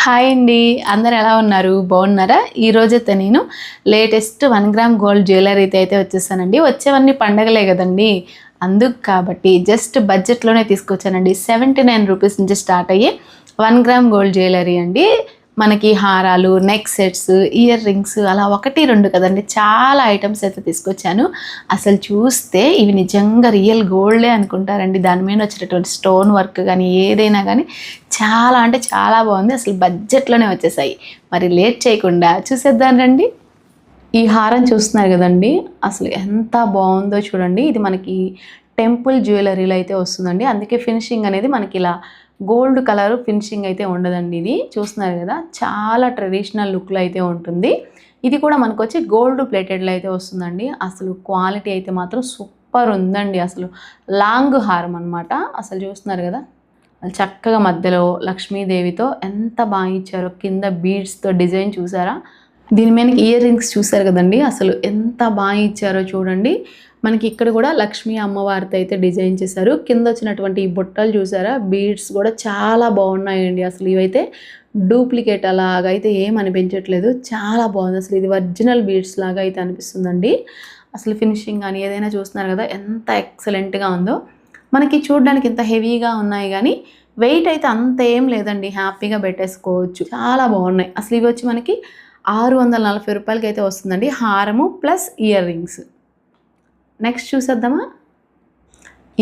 Hi అండి, అందరు ఎలా ఉన్నారు? బాగున్నారా? ఈరోజైతే నేను లేటెస్ట్ 1 గ్రామ్ గోల్డ్ జ్యువెలరీతో అయితే వచ్చేసానండి. వచ్చేవన్నీ పండగలే కదండి, అందుకు కాబట్టి జస్ట్ బడ్జెట్లోనే తీసుకొచ్చానండి. 79 రూపీస్ నుంచి స్టార్ట్ అయ్యే 1 గ్రామ్ గోల్డ్ జ్యువెలరీ అండి. మనకి హారాలు, నెక్ సెట్స్, ఇయర్ రింగ్స్ అలా 1, 2 కదండి, చాలా ఐటమ్స్ అయితే తీసుకొచ్చాను. అసలు చూస్తే ఇవి నిజంగా రియల్ గోల్డే అనుకుంటారండి. దాని మీద వచ్చేటటువంటి స్టోన్ వర్క్ కానీ ఏదైనా కానీ చాలా అంటే చాలా బాగుంది. అసలు బడ్జెట్లోనే వచ్చేసాయి. మరి లేట్ చేయకుండా చూసేద్దాం రండి. ఈ హారం చూస్తున్నారు కదండి, అసలు ఎంత బాగుందో చూడండి. ఇది మనకి టెంపుల్ జ్యువెలరీలో అయితే వస్తుందండి. అందుకే ఫినిషింగ్ అనేది మనకి ఇలా గోల్డ్ కలర్ ఫినిషింగ్ అయితే ఉండదండి. ఇది చూస్తున్నారు కదా, చాలా ట్రెడిషనల్ లుక్లో అయితే ఉంటుంది. ఇది కూడా మనకు వచ్చి గోల్డ్ ప్లేటెడ్లో అయితే వస్తుందండి. అసలు క్వాలిటీ అయితే మాత్రం సూపర్ ఉందండి. అసలు లాంగ్ హారం అనమాట. అసలు చూస్తున్నారు కదా, చక్కగా మధ్యలో లక్ష్మీదేవితో ఎంత బాగా ఇచ్చారో, కింద బీడ్స్తో డిజైన్ చూసారా? దీని మీద ఇయర్ రింగ్స్ చూసారు కదండి, అసలు ఎంత బాగా ఇచ్చారో చూడండి. మనకి ఇక్కడ కూడా లక్ష్మీ అమ్మవారితో అయితే డిజైన్ చేశారు. కింద వచ్చినటువంటి ఈ బుట్టలు చూసారా, బీడ్స్ కూడా చాలా బాగున్నాయండి. అసలు ఇవైతే డూప్లికేట్ అలాగా అయితే ఏం అనిపించట్లేదు, చాలా బాగుంది. అసలు ఇది ఒరిజినల్ బీడ్స్ లాగా అయితే అనిపిస్తుందండి. అసలు ఫినిషింగ్ కానీ ఏదైనా చూస్తున్నారు కదా, ఎంత ఎక్సలెంట్గా ఉందో. మనకి చూడడానికి ఇంత హెవీగా ఉన్నాయి కానీ వెయిట్ అయితే అంత ఏం లేదండి, హ్యాపీగా పెట్టేసుకోవచ్చు. చాలా బాగున్నాయి. అసలు ఇవి వచ్చి మనకి 640 రూపాయలకి అయితే వస్తుందండి, హారము ప్లస్ ఇయర్ రింగ్స్. నెక్స్ట్ చూసేద్దామా.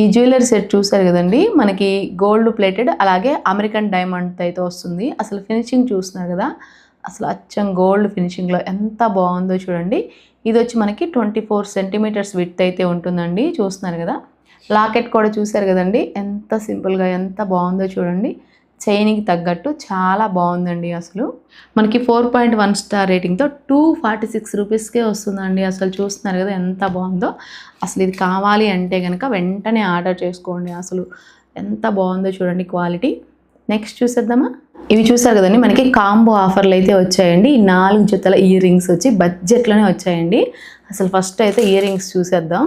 ఈ జ్యువెలరీ సెట్ చూసారు కదండి, మనకి గోల్డ్ ప్లేటెడ్ అలాగే అమెరికన్ డైమండ్ అయితే వస్తుంది. అసలు ఫినిషింగ్ చూస్తున్నారు కదా, అసలు అచ్చం గోల్డ్ ఫినిషింగ్లో ఎంత బాగుందో చూడండి. ఇది వచ్చి మనకి 24 సెంటీమీటర్స్ విడ్త్ అయితే ఉంటుందండి. చూస్తున్నారు కదా, లాకెట్ కూడా చూసారు కదండి, ఎంత సింపుల్గా ఎంత బాగుందో చూడండి. చైన్కి తగ్గట్టు చాలా బాగుందండి. అసలు మనకి 4.1 స్టార్ రేటింగ్తో 246 రూపీస్కే వస్తుందండి. అసలు చూస్తున్నారు కదా ఎంత బాగుందో. అసలు ఇది కావాలి అంటే కనుక వెంటనే ఆర్డర్ చేసుకోండి. అసలు ఎంత బాగుందో చూడండి క్వాలిటీ. నెక్స్ట్ చూసేద్దామా. ఇవి చూసారు కదండి, మనకి కాంబో ఆఫర్లు అయితే వచ్చాయండి. ఈ 4 జతల ఇయర్ రింగ్స్ వచ్చి బడ్జెట్లోనే వచ్చాయండి. అసలు ఫస్ట్ అయితే ఇయర్ రింగ్స్ చూసేద్దాం.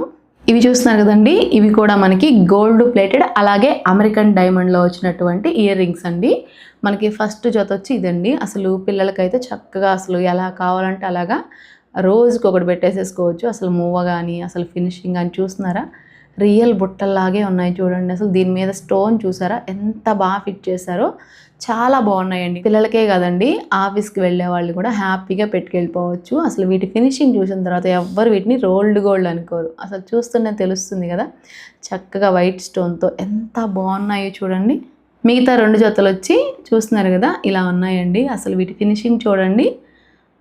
ఇవి చూస్తున్నారు కదండి, ఇవి కూడా మనకి గోల్డ్ ప్లేటెడ్ అలాగే అమెరికన్ డైమండ్లో వచ్చినటువంటి ఇయర్ రింగ్స్ అండి. మనకి ఫస్ట్ జత వచ్చి ఇదండి. అసలు పిల్లలకైతే చక్కగా అసలు ఎలా కావాలంటే అలాగా రోజుకి ఒకటి పెట్టేసేసుకోవచ్చు. అసలు మూవ కానీ అసలు ఫినిషింగ్ కానీ చూస్తున్నారా, రియల్ బుట్టల్లాగే ఉన్నాయి చూడండి. అసలు దీని మీద స్టోన్ చూసారా, ఎంత బాగా ఫిట్ చేశారో, చాలా బాగున్నాయండి. పిల్లలకే కదండి, ఆఫీస్కి వెళ్ళే వాళ్ళు కూడా హ్యాపీగా పెట్టుకెళ్ళిపోవచ్చు. అసలు వీటి ఫినిషింగ్ చూసిన తర్వాత ఎవ్వరు వీటిని రోల్డ్ గోల్డ్ అనుకోరు. అసలు చూస్తూనే తెలుస్తుంది కదా, చక్కగా వైట్ స్టోన్తో ఎంత బాగున్నాయో చూడండి. మిగతా 2 జతలు వచ్చి చూస్తున్నారు కదా, ఇలా ఉన్నాయండి. అసలు వీటి ఫినిషింగ్ చూడండి,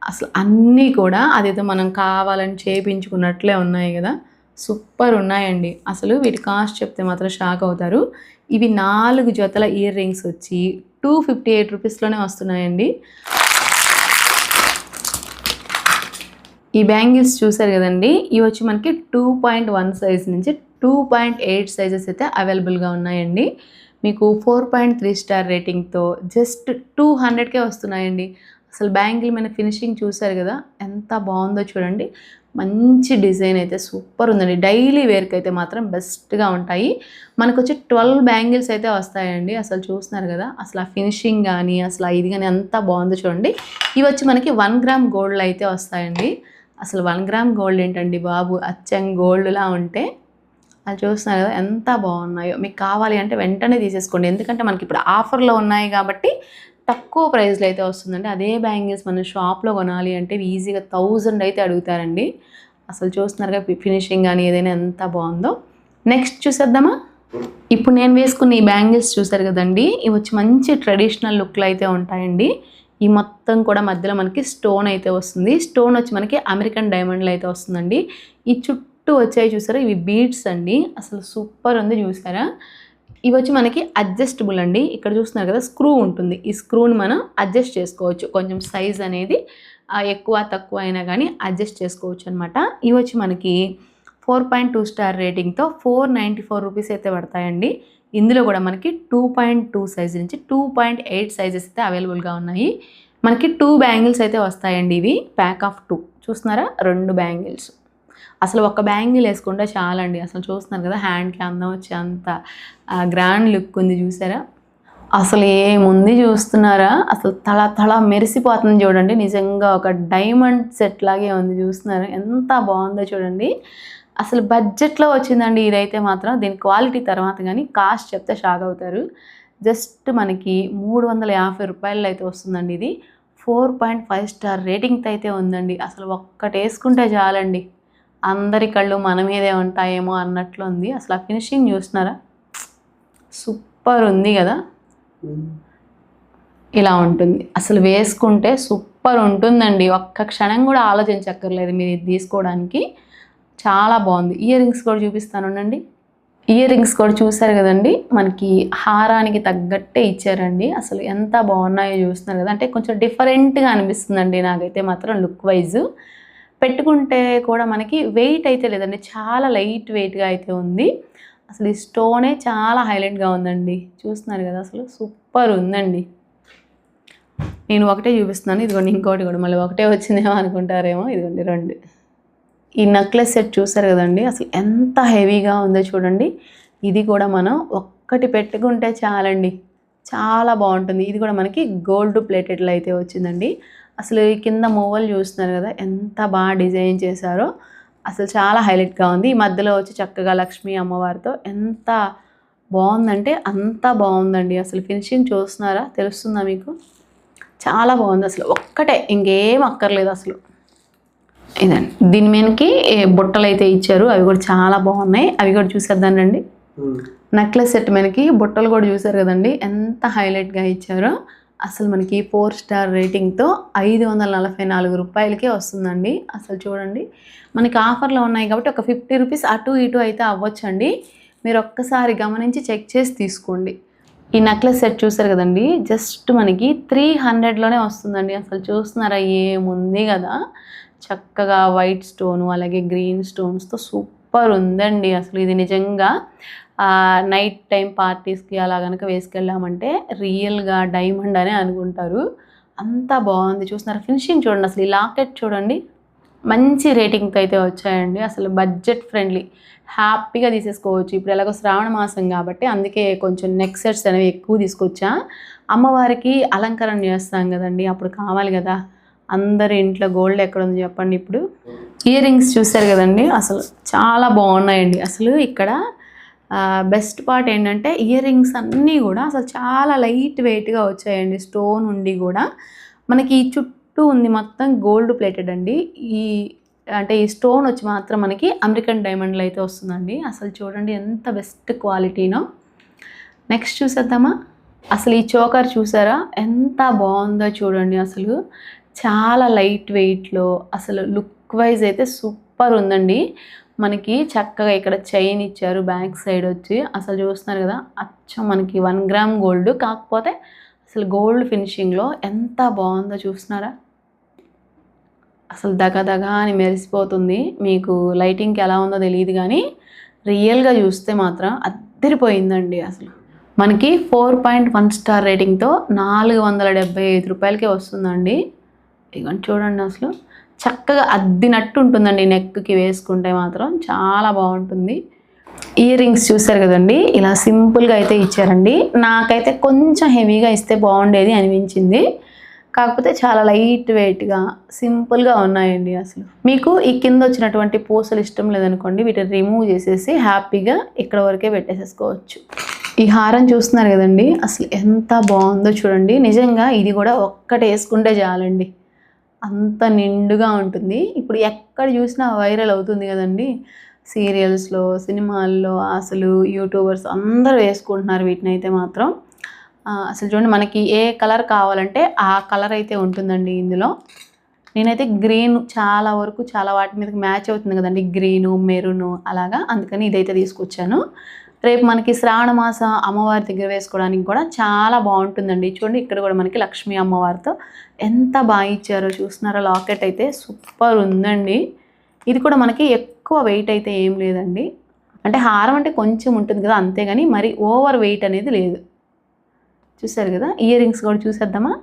అసలు అన్నీ కూడా అదేదో మనం కావాలని చేయించుకున్నట్లే ఉన్నాయి కదా, సూపర్ ఉన్నాయండి. అసలు వీటి కాస్ట్ చెప్తే మాత్రం షాక్ అవుతారు. ఇవి 4 జతల ఇయర్ రింగ్స్ వచ్చి 258 రూపీస్లోనే వస్తున్నాయండి. ఈ బ్యాంగిల్స్ చూసారు కదండి, ఇవి వచ్చి మనకి 2.1 సైజ్ నుంచి 2.8 సైజెస్ అయితే అవైలబుల్గా ఉన్నాయండి. మీకు 4.3 స్టార్ రేటింగ్తో జస్ట్ 200కే వస్తున్నాయండి. అసలు బ్యాంగిల్ మీద ఫినిషింగ్ చూసారు కదా, ఎంత బాగుందో చూడండి. మంచి డిజైన్ అయితే సూపర్ ఉందండి. డైలీ వేర్కి అయితే మాత్రం బెస్ట్గా ఉంటాయి. మనకు వచ్చి 12 బ్యాంగిల్స్ అయితే వస్తాయండి. అసలు చూస్తున్నారు కదా, అసలు ఆ ఫినిషింగ్ కానీ అసలు ఇది కానీ ఎంత బాగుందో చూడండి. ఇవి వచ్చి మనకి 1 గ్రామ్ గోల్డ్ అయితే వస్తాయండి. అసలు 1 గ్రామ్ గోల్డ్ ఏంటండి బాబు, అచ్చం గోల్డ్లా ఉంటే అది చూస్తున్నారు కదా ఎంత బాగున్నాయో. మీకు కావాలి అంటే వెంటనే తీసేసుకోండి, ఎందుకంటే మనకి ఇప్పుడు ఆఫర్లో ఉన్నాయి కాబట్టి తక్కువ ప్రైస్లో అయితే వస్తుందండి. అదే బ్యాంగిల్స్ మనం షాప్లో కొనాలి అంటే ఈజీగా 1000 అయితే అడుగుతారండి. అసలు చూస్తున్నారుగా ఫినిషింగ్ కానీ ఏదైనా ఎంత బాగుందో. నెక్స్ట్ చూసేద్దామా. ఇప్పుడు నేను వేసుకున్న ఈ బ్యాంగిల్స్ చూసారు కదండి, ఇవి వచ్చి మంచి ట్రెడిషనల్ లుక్లో అయితే ఉంటాయండి. ఈ మొత్తం కూడా మధ్యలో మనకి స్టోన్ అయితే వస్తుంది. స్టోన్ వచ్చి మనకి అమెరికన్ డైమండ్లో అయితే వస్తుందండి. ఈ చుట్టూ వచ్చాయి చూసారా, ఇవి బీడ్స్ అండి. అసలు సూపర్ ఉంది చూసారా. ఇవి వచ్చి మనకి అడ్జస్టబుల్ అండి. ఇక్కడ చూస్తున్నారు కదా, స్క్రూ ఉంటుంది. ఈ స్క్రూని మనం అడ్జస్ట్ చేసుకోవచ్చు. కొంచెం సైజ్ అనేది ఎక్కువ తక్కువ అయినా కానీ అడ్జస్ట్ చేసుకోవచ్చు అనమాట. ఇవి వచ్చి మనకి 4.2 స్టార్ రేటింగ్తో 494 రూపీస్ అయితే పడతాయండి. ఇందులో కూడా మనకి 2.2 సైజ్ నుంచి 2.8 సైజెస్ అయితే అవైలబుల్గా ఉన్నాయి. మనకి 2 బ్యాంగిల్స్ అయితే వస్తాయండి. ఇవి ప్యాక్ ఆఫ్ 2 చూస్తున్నారా, 2 బ్యాంగిల్స్. అసలు ఒక బ్యాంగిల్ వేసుకుంటే చాలండి. అసలు చూస్తున్నారు కదా, హ్యాండ్కి అందం వచ్చే అంత గ్రాండ్ లుక్ ఉంది చూసారా. అసలు ఏముంది చూస్తున్నారా, అసలు తల తల మెరిసిపోతుంది చూడండి. నిజంగా ఒక డైమండ్ సెట్ లాగే ఉంది, చూస్తున్నారా ఎంత బాగుందో చూడండి. అసలు బడ్జెట్లో వచ్చిందండి ఇదైతే మాత్రం. దీని క్వాలిటీ తర్వాత కానీ కాస్ట్ చెప్తే షాక్ అవుతారు. జస్ట్ మనకి 350 రూపాయలు అయితే వస్తుందండి. ఇది 4.5 స్టార్ రేటింగ్తో అయితే ఉందండి. అసలు ఒక్కటి వేసుకుంటే చాలండి, అందరి కళ్ళు మన మీదే ఉంటాయేమో అన్నట్లు ఉంది. అసలు ఆ ఫినిషింగ్ చూస్తున్నారా, సూపర్ ఉంది కదా. ఇలా ఉంటుంది అసలు, వేసుకుంటే సూపర్ ఉంటుందండి. ఒక్క క్షణం కూడా ఆలోచించక్కర్లేదు మీరు ఇది తీసుకోవడానికి. చాలా బాగుంది. ఇయర్ రింగ్స్ కూడా చూపిస్తానండి. ఇయర్ రింగ్స్ కూడా చూసారు కదండి, మనకి హారానికి తగ్గట్టే ఇచ్చారండి. అసలు ఎంత బాగున్నాయో చూస్తున్నారు కదా. అంటే కొంచెం డిఫరెంట్గా అనిపిస్తుందండి నాకైతే మాత్రం లుక్ వైజ్. పెట్టుకుంటే కూడా మనకి వెయిట్ అయితే లేదండి, చాలా లైట్ వెయిట్గా అయితే ఉంది. అసలు ఈ స్టోనే చాలా హైలైట్గా ఉందండి, చూస్తున్నారు కదా. అసలు సూపర్ ఉందండి. నేను ఒకటే చూపిస్తున్నాను, ఇదిగోండి ఇంకోటి కూడా. మళ్ళీ ఒకటే వచ్చిందేమో అనుకుంటారేమో, ఇదిగోండి 2. ఈ నెక్లెస్ సెట్ చూసారు కదండి, అసలు ఎంత హెవీగా ఉందో చూడండి. ఇది కూడా మనం ఒక్కటి పెట్టుకుంటే చాలండి, చాలా బాగుంటుంది. ఇది కూడా మనకి గోల్డ్ ప్లేటెడ్లో అయితే వచ్చిందండి. అసలు ఈ కింద మూవలు చూస్తున్నారు కదా, ఎంత బాగా డిజైన్ చేశారో. అసలు చాలా హైలైట్గా ఉంది. ఈ మధ్యలో వచ్చి చక్కగా లక్ష్మీ అమ్మవారితో ఎంత బాగుందంటే అంత బాగుందండి. అసలు ఫినిషింగ్ చూస్తున్నారా, తెలుస్తుందా మీకు? చాలా బాగుంది అసలు. ఒక్కటే, ఇంకేం అక్కర్లేదు అసలు. ఇదండి, దీని మీదకి బుట్టలు అయితే ఇచ్చారు, అవి కూడా చాలా బాగున్నాయి. అవి కూడా చూసేద్దానండి. నెక్లెస్ సెట్ మనకి బుట్టలు కూడా చూసారు కదండి, ఎంత హైలైట్గా ఇచ్చారో. అసలు మనకి 4 స్టార్ రేటింగ్తో 544 రూపాయలకే వస్తుందండి. అసలు చూడండి, మనకి ఆఫర్లో ఉన్నాయి కాబట్టి ఒక 50 రూపీస్ అటు ఇటు అయితే అవ్వచ్చండి. మీరు ఒక్కసారి గమనించి చెక్ చేసి తీసుకోండి. ఈ నెక్లెస్ సెట్ చూసారు కదండి, జస్ట్ మనకి 300లోనే వస్తుందండి. అసలు చూస్తున్నారా, ఏముంది కదా, చక్కగా వైట్ స్టోను అలాగే గ్రీన్ స్టోన్స్తో సూపర్ ఉందండి. అసలు ఇది నిజంగా నైట్ టైం పార్టీస్కి అలా కనుక వేసుకెళ్ళామంటే రియల్గా డైమండ్ అనే అనుకుంటారు, అంత బాగుంది. చూస్తున్నారు ఫినిషింగ్ చూడండి. అసలు ఈ లాకెట్ చూడండి, మంచి రేటింగ్తో అయితే వచ్చాయండి. అసలు బడ్జెట్ ఫ్రెండ్లీ, హ్యాపీగా తీసేసుకోవచ్చు. ఇప్పుడు ఎలాగో శ్రావణ మాసం కాబట్టి అందుకే కొంచెం నెక్ సెట్స్ అనేవి ఎక్కువ తీసుకొచ్చా. అమ్మవారికి అలంకరణ చేస్తాం కదండి, అప్పుడు కావాలి కదా. అందరి ఇంట్లో గోల్డ్ ఎక్కడ ఉంది చెప్పండి. ఇప్పుడు ఇయర్ రింగ్స్ చూసారు కదండి, అసలు చాలా బాగున్నాయండి. అసలు ఇక్కడ బెస్ట్ పార్ట్ ఏంటంటే ఇయర్ రింగ్స్ అన్నీ కూడా అసలు చాలా లైట్ వెయిట్గా వచ్చాయండి. స్టోన్ ఉండి కూడా మనకి ఈ చుట్టూ ఉంది మొత్తం గోల్డ్ ప్లేటెడ్ అండి. ఈ స్టోన్ వచ్చి మాత్రం మనకి అమెరికన్ డైమండ్లో అయితే వస్తుందండి. అసలు చూడండి ఎంత బెస్ట్ క్వాలిటీనో. నెక్స్ట్ చూసేద్దామా. అసలు ఈ చోకర్ చూసారా, ఎంత బాగుందో చూడండి. అసలు చాలా లైట్ వెయిట్లో, అసలు లుక్ వైజ్ అయితే సూపర్ ఉందండి. మనకి చక్కగా ఇక్కడ చైన్ ఇచ్చారు బ్యాక్ సైడ్ వచ్చి. అసలు చూస్తున్నారు కదా, అచ్చం మనకి 1 గ్రామ్ గోల్డ్, కాకపోతే అసలు గోల్డ్ ఫినిషింగ్లో ఎంత బాగుందో చూస్తున్నారా. అసలు దగదగా అని మెరిసిపోతుంది. మీకు లైటింగ్కి ఎలా ఉందో తెలియదు కానీ రియల్గా చూస్తే మాత్రం అద్దరిపోయిందండి. అసలు మనకి 4.1 స్టార్ రేటింగ్తో 475 రూపాయలకే వస్తుందండి. ఇవన్నీ చూడండి, అసలు చక్కగా అద్దినట్టు ఉంటుందండి. నెక్కి వేసుకుంటే మాత్రం చాలా బాగుంటుంది. ఇయర్ రింగ్స్ చూసారు కదండి, ఇలా సింపుల్గా అయితే ఇచ్చారండి. నాకైతే కొంచెం హెవీగా ఇస్తే బాగుండేది అనిపించింది, కాకపోతే చాలా లైట్ వెయిట్గా సింపుల్గా ఉన్నాయండి. అసలు మీకు ఈ కింద వచ్చినటువంటి పూసలు ఇష్టం లేదనుకోండి, వీటిని రిమూవ్ చేసేసి హ్యాపీగా ఇక్కడ వరకే పెట్టేసేసుకోవచ్చు. ఈ హారం చూస్తున్నారు కదండి, అసలు ఎంత బాగుందో చూడండి. నిజంగా ఇది కూడా ఒక్కటి వేసుకుంటే చాలండి, అంత నిండుగా ఉంటుంది. ఇప్పుడు ఎక్కడ చూసినా వైరల్ అవుతుంది కదండి, సీరియల్స్లో సినిమాల్లో, అసలు యూట్యూబర్స్ అందరూ వేసుకుంటున్నారు వీటిని అయితే మాత్రం. అసలు చూడండి, మనకి ఏ కలర్ కావాలంటే ఆ కలర్ అయితే ఉంటుందండి ఇందులో. నేనైతే గ్రీన్ చాలా వరకు చాలా వాటి మీదకి మ్యాచ్ అవుతుంది కదండి, గ్రీను మెరూను అలాగా, అందుకని ఇదైతే తీసుకొచ్చాను. రేపు మనకి శ్రావణ మాసం అమ్మవారి దగ్గర వేసుకోవడానికి కూడా చాలా బాగుంటుందండి. చూడండి, ఇక్కడ కూడా మనకి లక్ష్మీ అమ్మవారితో ఎంత బాగా ఇచ్చారో చూస్తున్నారో. లాకెట్ అయితే సూపర్ ఉందండి. ఇది కూడా మనకి ఎక్కువ వెయిట్ అయితే ఏం లేదండి, అంటే హారం అంటే కొంచెం ఉంటుంది కదా అంతేగాని మరి ఓవర్ వెయిట్ అనేది లేదు. చూసారు కదా. ఇయర్ రింగ్స్ కూడా చూసేద్దామా.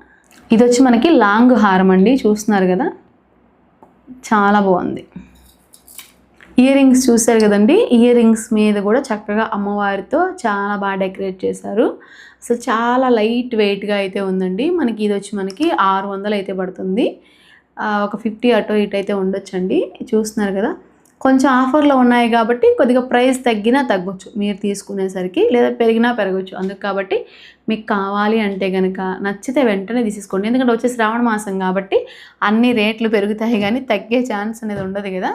ఇది వచ్చి మనకి లాంగ్ హారం అండి, చూస్తున్నారు కదా, చాలా బాగుంది. ఇయర్ రింగ్స్ చూసారు కదండి, ఇయర్ రింగ్స్ మీద కూడా చక్కగా అమ్మవారితో చాలా బాగా డెకరేట్ చేశారు. అసలు చాలా లైట్ వెయిట్గా అయితే ఉందండి. మనకి ఇది వచ్చి మనకి 600 అయితే పడుతుంది. ఒక 50 అటో ఇటు అయితే ఉండొచ్చండి. చూస్తున్నారు కదా, కొంచెం ఆఫర్లో ఉన్నాయి కాబట్టి కొద్దిగా ప్రైస్ తగ్గినా తగ్గొచ్చు మీరు తీసుకునేసరికి, లేదా పెరిగినా పెరగచ్చు. అందుకు కాబట్టి మీకు కావాలి అంటే కనుక నచ్చితే వెంటనే తీసేసుకోండి. ఎందుకంటే వచ్చే శ్రావణ మాసం కాబట్టి అన్ని రేట్లు పెరుగుతాయి కానీ తగ్గే ఛాన్స్ అనేది ఉండదు కదా.